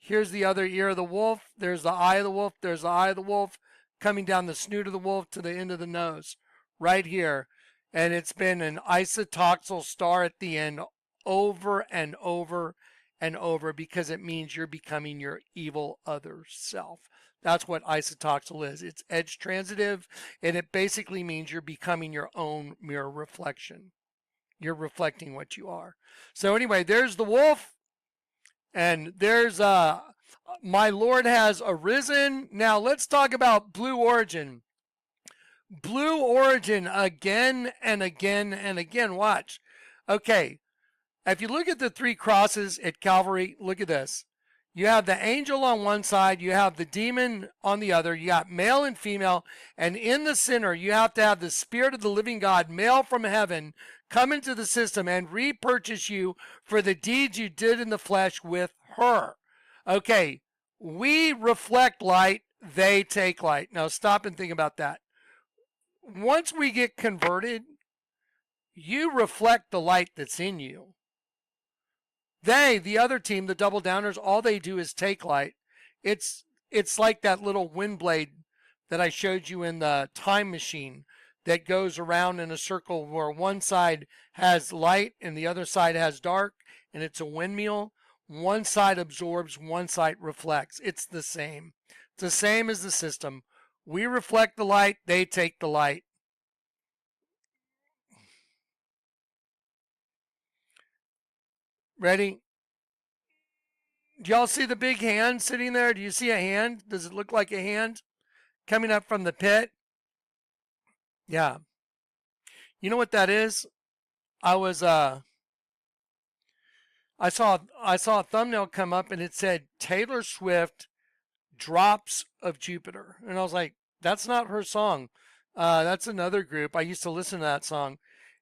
Speaker 1: Here's the other ear of the wolf. There's the eye of the wolf. There's the eye of the wolf coming down the snoot of the wolf to the end of the nose. Right here. And it's been an isotoxal star at the end over and over and over, because it means you're becoming your evil other self. That's what isotoxal is. It's edge transitive, and it basically means you're becoming your own mirror reflection. You're reflecting what you are. So anyway, there's the wolf, and there's my Lord has arisen. Now let's talk about Blue Origin. Blue Origin again and again and again. Watch. Okay. If you look at the three crosses at Calvary, look at this. You have the angel on one side, you have the demon on the other, you got male and female, and in the center, you have to have the Spirit of the living God, male from heaven, come into the system and repurchase you for the deeds you did in the flesh with her. Okay. We reflect light, they take light. Now stop and think about that. Once we get converted, you reflect the light that's in you. They, the other team, the double downers, all they do is take light. It's like that little wind blade that I showed you in the time machine that goes around in a circle where one side has light and the other side has dark, and it's a windmill. One side absorbs, one side reflects. It's the same. It's the same as the system. We reflect the light, they take the light. Ready? Do y'all see the big hand sitting there? Do you see a hand? Does it look like a hand? coming up from the pit. Yeah. You know what that is? I was I saw a thumbnail come up and it said Taylor Swift Drops of Jupiter. And I was like, that's not her song. That's another group. I used to listen to that song.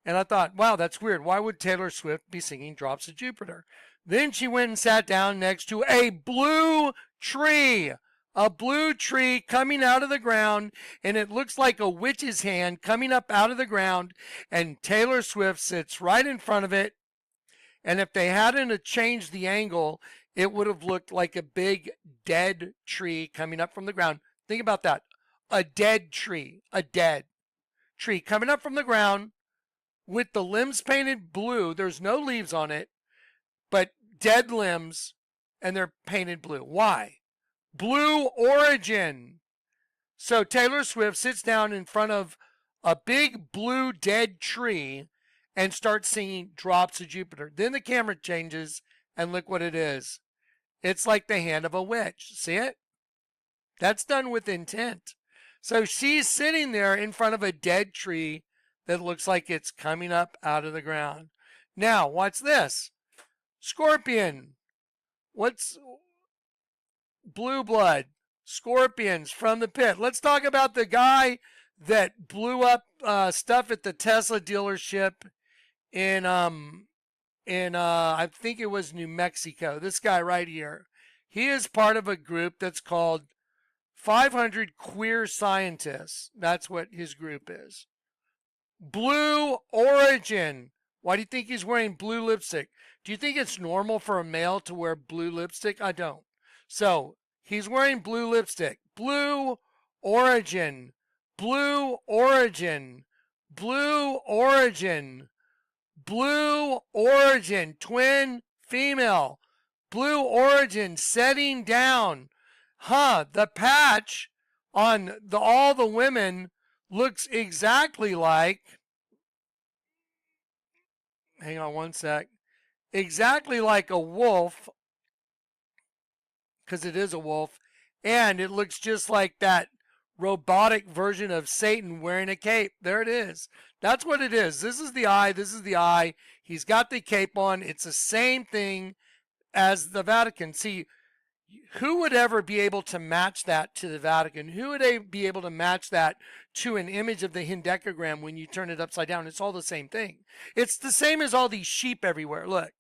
Speaker 1: And I thought, wow, that's weird. Why would Taylor Swift be singing Drops of Jupiter? Then she went and sat down next to a blue tree. A blue tree coming out of the ground, and it looks like a witch's hand coming up out of the ground, and Taylor Swift sits right in front of it. And if they hadn't changed the angle, it would have looked like a big dead tree coming up from the ground. Think about that. A dead tree coming up from the ground with the limbs painted blue. There's no leaves on it, but dead limbs, and they're painted blue. Why? Blue origin. So Taylor Swift sits down in front of a big blue dead tree and starts singing Drops of Jupiter. Then the camera changes, and look what it is. It's like the hand of a witch. See it? That's done with intent. So she's sitting there in front of a dead tree that looks like it's coming up out of the ground. Now, what's this? Scorpion. What's blue blood? Scorpions from the pit. Let's talk about the guy that blew up stuff at the Tesla dealership in I think it was New Mexico. This guy right here. He is part of a group that's called 500 Queer Scientists. That's what his group is. Blue origin. Why do you think he's wearing blue lipstick? Do you think it's normal for a male to wear blue lipstick? I don't. So he's wearing blue lipstick. Blue origin. Blue origin. Blue origin. Blue origin. Twin female. Blue origin setting down. The patch on all the women looks exactly like, hang on one sec, exactly like a wolf, because it is a wolf, and it looks just like that robotic version of Satan wearing a cape. There it is. That's what it is. This is the eye. This is the eye. He's got the cape on. It's the same thing as the Vatican. See, who would ever be able to match that to the Vatican? Who would be able to match that to an image of the Hendecagram when you turn it upside down? It's all the same thing. It's the same as all these sheep everywhere. Look.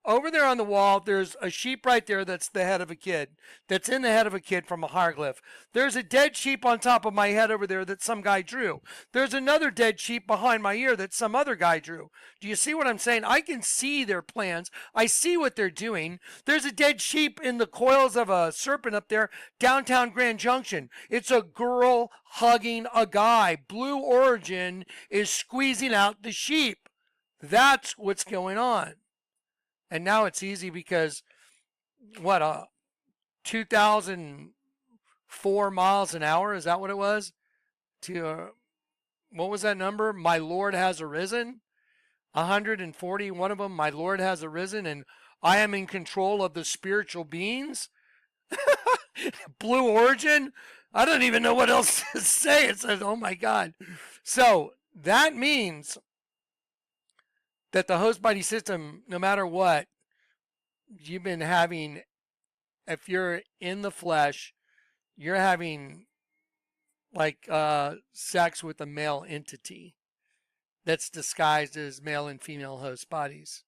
Speaker 1: Over there on the wall, there's a sheep right there that's the head of a kid. That's in the head of a kid from a hieroglyph. There's a dead sheep on top of my head over there that some guy drew. There's another dead sheep behind my ear that some other guy drew. Do you see what I'm saying? I can see their plans. I see what they're doing. There's a dead sheep in the coils of a serpent up there, downtown Grand Junction. It's a girl hugging a guy. Blue origin is squeezing out the sheep. That's what's going on. And now it's easy because, 2004 miles an hour? Is that what it was? What was that number? My Lord has arisen. 140, one of them, my Lord has arisen, and I am in control of the spiritual beings. Blue origin? I don't even know what else to say. It says, oh my God. So that means that the host body system, no matter what, you've been having, if you're in the flesh, you're having like sex with a male entity that's disguised as male and female host bodies.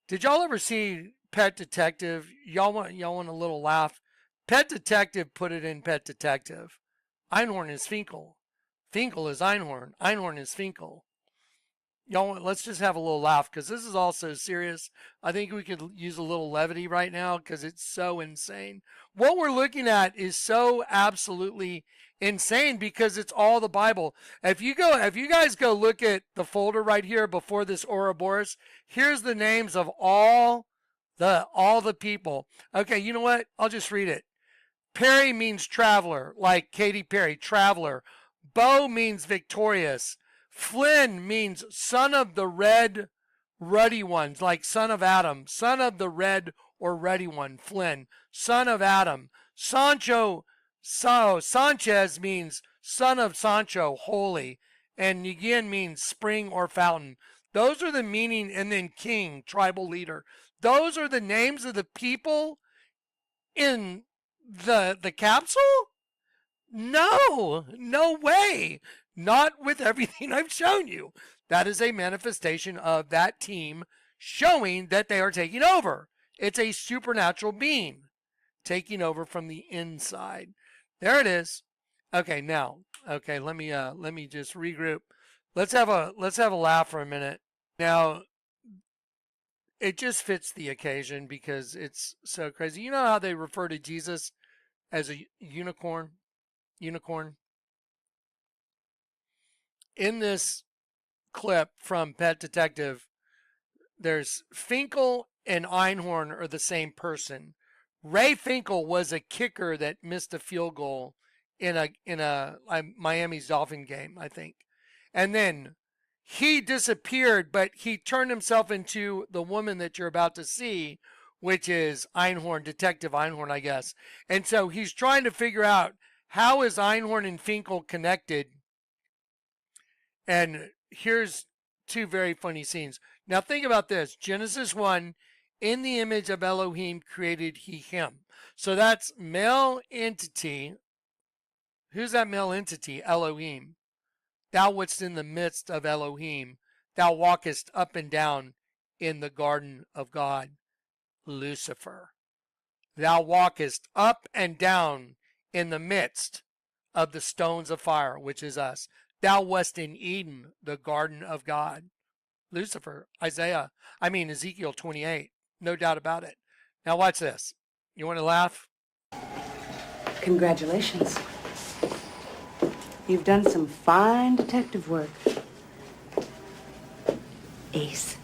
Speaker 1: Did y'all ever see Pet Detective? Y'all want a little laugh? Pet Detective put it in Pet Detective. Einhorn is Finkel. Finkel is Einhorn. Einhorn is Finkel. Y'all, let's just have a little laugh because this is all so serious. I think we could use a little levity right now because it's so insane. What we're looking at is so absolutely insane because it's all the Bible. If you guys go look at the folder right here before this Ouroboros, here's the names of all the people. Okay, you know what? I'll just read it. Perry means traveler, like Katy Perry, traveler. Bo means victorious. Flynn means son of the red, ruddy ones, like son of Adam. Son of the red or ruddy one, Flynn. Son of Adam. Sancho So Sanchez means son of Sancho, holy, and Nguyen means spring or fountain. Those are the meaning, and then king, tribal leader. Those are the names of the people in the capsule? No, no way. Not with everything I've shown you. That is a manifestation of that team showing that they are taking over. It's a supernatural being taking over from the inside. There it is. Okay, now, okay, let me just regroup. Let's have a laugh for a minute. Now, it just fits the occasion because it's so crazy. You know how they refer to Jesus as a unicorn? Unicorn. In this clip from Pet Detective, there's Finkel and Einhorn are the same person. Ray Finkel was a kicker that missed a field goal in a Miami's Dolphin game, I think. And then he disappeared, but he turned himself into the woman that you're about to see, which is Einhorn, Detective Einhorn, I guess. And so he's trying to figure out how is Einhorn and Finkel connected. And here's two very funny scenes. Now think about this. Genesis 1, in the image of Elohim created he him. So that's male entity. Who's that male entity? Elohim. Thou wast in the midst of Elohim. Thou walkest up and down in the garden of God. Lucifer. Thou walkest up and down in the midst of the stones of fire, which is us. Thou wast in Eden, the garden of God. Lucifer, Ezekiel 28. No doubt about it. Now watch this. You want to laugh?
Speaker 8: Congratulations. You've done some fine detective work. Ace.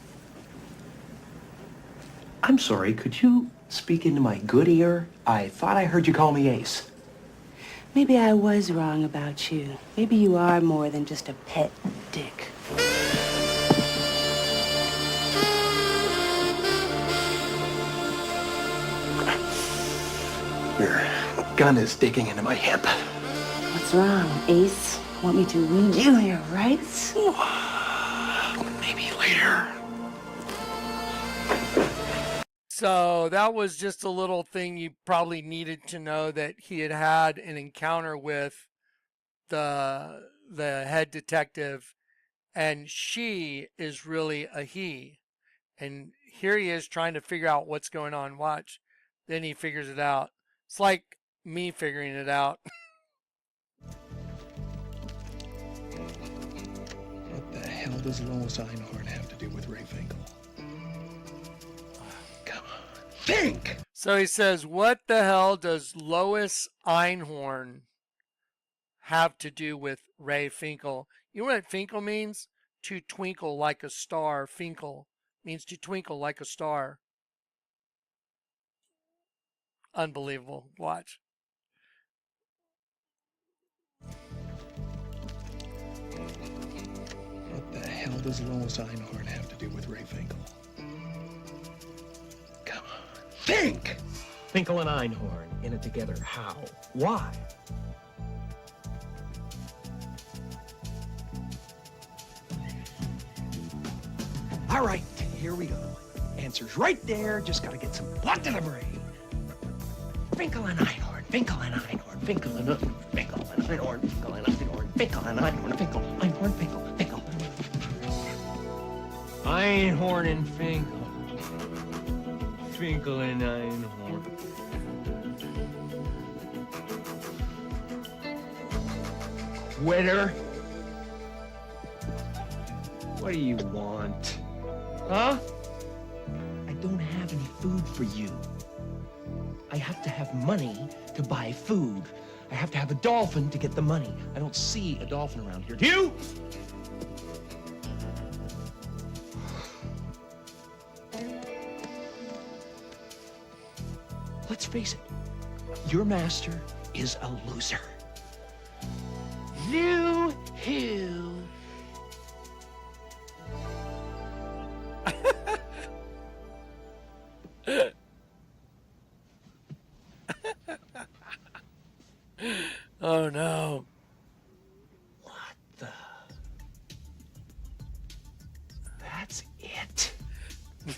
Speaker 9: I'm sorry, could you speak into my good ear? I thought I heard you call me Ace.
Speaker 8: Maybe I was wrong about you. Maybe you are more than just a pet dick.
Speaker 9: Your gun is digging into my hip.
Speaker 8: What's wrong, Ace? Want me to read you your rights?
Speaker 9: Maybe later.
Speaker 1: So that was just a little thing you probably needed to know, that he had had an encounter with the head detective, and she is really a he. And here he is trying to figure out what's going on. Watch. Then he figures it out. It's like me figuring it out.
Speaker 10: What the hell does Lois Einhorn have to do with Ray Finkel? Come on, think!
Speaker 1: So he says, what the hell does Lois Einhorn have to do with Ray Finkel? You know what Finkel means? To twinkle like a star. Finkel means to twinkle like a star. Unbelievable. Watch.
Speaker 10: What the hell does Lois Einhorn have to do with Ray Finkel? Come on, think!
Speaker 9: Finkel and Einhorn in it together. How? Why? All right, here we go. Answer's right there. Just gotta get some blood to the brain. Finkel and Einhorn, Finkel and Einhorn, Finkel and Einhorn, Finkel and Einhorn, Finkel and Einhorn, Finkel and Einhorn, Finkel, Einhorn, Finkel, Finkel.
Speaker 11: Einhorn and Finkel. Finkel and Einhorn. Quitter. What do you want? Huh?
Speaker 9: I don't have any food for you. I have to have money to buy food. I have to have a dolphin to get the money. I don't see a dolphin around here. Do you? Let's face it, your master is a loser. You hill.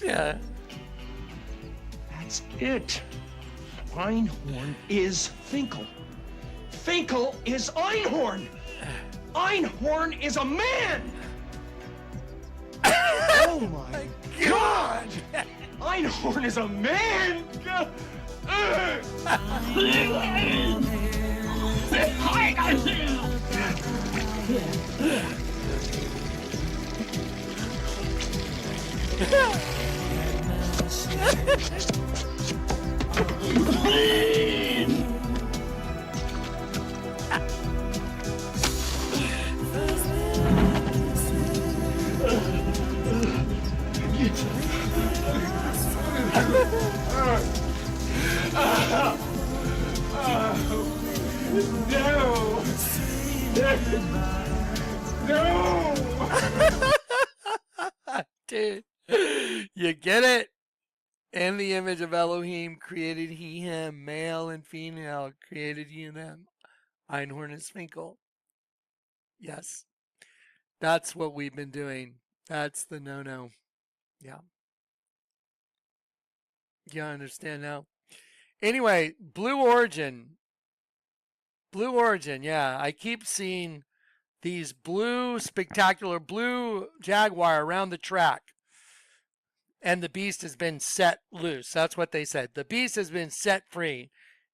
Speaker 1: Yeah.
Speaker 9: That's it. Einhorn is Finkel. Finkel is Einhorn. Einhorn is a man. Oh my God! Einhorn is a man.
Speaker 1: Dude, you get it? In the image of Elohim created he him, male and female created he and them. Einhorn is Finkel. Yes. That's what we've been doing. That's the no-no. Yeah. Yeah, I understand now. Anyway, Blue Origin. Blue Origin, yeah. I keep seeing these blue, spectacular blue Jaguar around the track. And the beast has been set loose. That's what they said. The beast has been set free.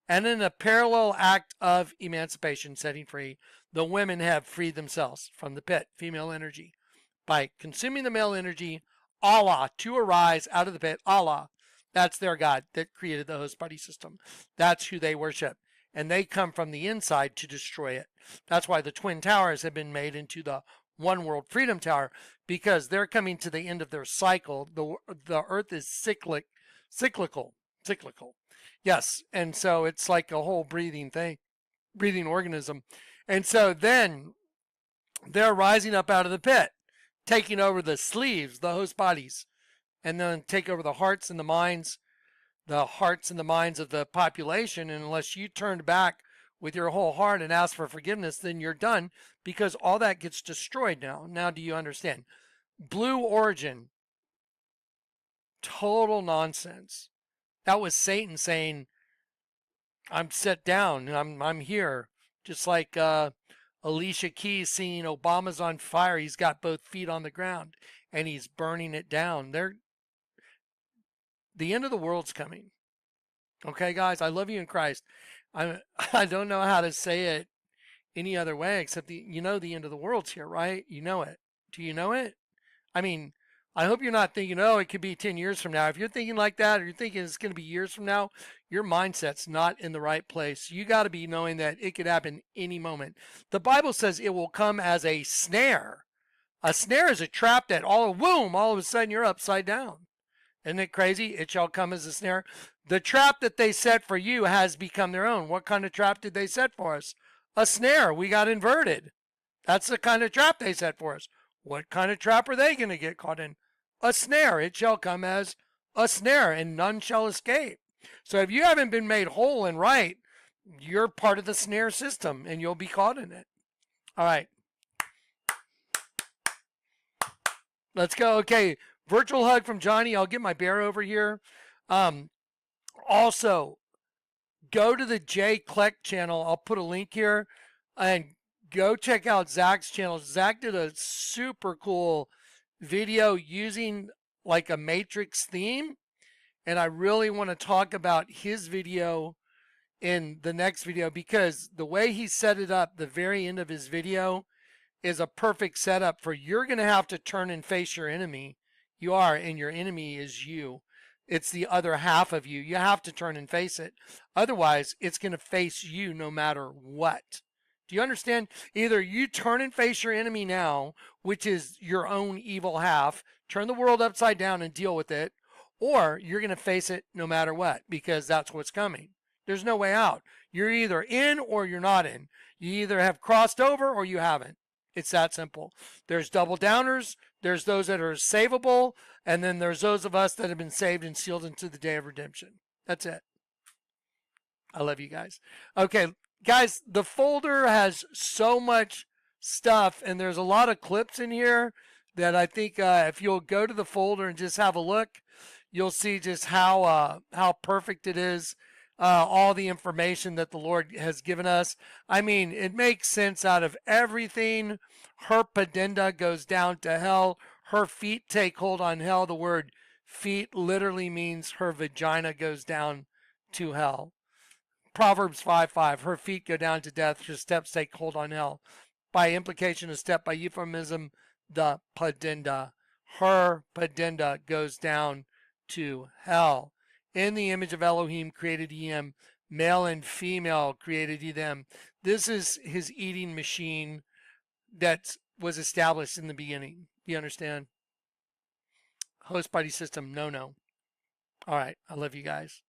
Speaker 1: And in a parallel act of emancipation, setting free, the women have freed themselves from the pit, female energy. By consuming the male energy, Allah, to arise out of the pit, Allah, that's their God that created the host body system. That's who they worship. And they come from the inside to destroy it. That's why the Twin Towers have been made into the One World Freedom Tower, because they're coming to the end of their cycle. The earth is cyclical. Yes. And so it's like a whole breathing organism. And so then they're rising up out of the pit, taking over the sleeves, the host bodies, and then take over the hearts and the minds of the population. And unless you turned back with your whole heart and ask for forgiveness, then you're done, because all that gets destroyed now. Now, do you understand? Blue Origin, total nonsense. That was Satan saying, I'm set down and I'm here. Just like Alicia Keys singing Obama's on fire. He's got both feet on the ground and he's burning it down. The end of the world's coming. Okay, guys, I love you in Christ. I don't know how to say it any other way except the end of the world's here, right? You know it. Do you know it? I mean, I hope you're not thinking, oh, it could be 10 years from now. If you're thinking like that, or you're thinking it's going to be years from now, your mindset's not in the right place. You got to be knowing that it could happen any moment. The Bible says it will come as a snare. A snare is a trap that all of a sudden you're upside down. Isn't it crazy? It shall come as a snare. The trap that they set for you has become their own. What kind of trap did they set for us? A snare. We got inverted. That's the kind of trap they set for us. What kind of trap are they going to get caught in? A snare. It shall come as a snare, and none shall escape. So if you haven't been made whole and right, you're part of the snare system, and you'll be caught in it. All right. Let's go. Okay. Virtual hug from Johnny. I'll get my bear over here. Also, go to the J Kleck channel. I'll put a link here, and go check out Zach's channel. Zach did a super cool video using like a Matrix theme, and I really want to talk about his video in the next video, because the way he set it up, the very end of his video, is a perfect setup for you're going to have to turn and face your enemy. You are, and your enemy is you. It's the other half of you. You have to turn and face it. Otherwise, it's going to face you no matter what. Do you understand? Either you turn and face your enemy now, which is your own evil half, turn the world upside down and deal with it, or you're going to face it no matter what, because that's what's coming. There's no way out. You're either in or you're not in. You either have crossed over or you haven't. It's that simple. There's double downers. There's those that are savable. And then there's those of us that have been saved and sealed into the day of redemption. That's it. I love you guys. Okay, guys, the folder has so much stuff, and there's a lot of clips in here that I think if you'll go to the folder and just have a look, you'll see just how perfect it is. All the information that the Lord has given us. I mean, it makes sense out of everything. Her pedenda goes down to hell. Her feet take hold on hell. The word feet literally means her vagina goes down to hell. Proverbs 5:5. Her feet go down to death. Her steps take hold on hell. By implication, a step. By euphemism, the pedenda. Her pedenda goes down to hell. In the image of Elohim created he him, male and female created he them. This is his eating machine that was established in the beginning. You understand? Host body system, no. All right, I love you guys.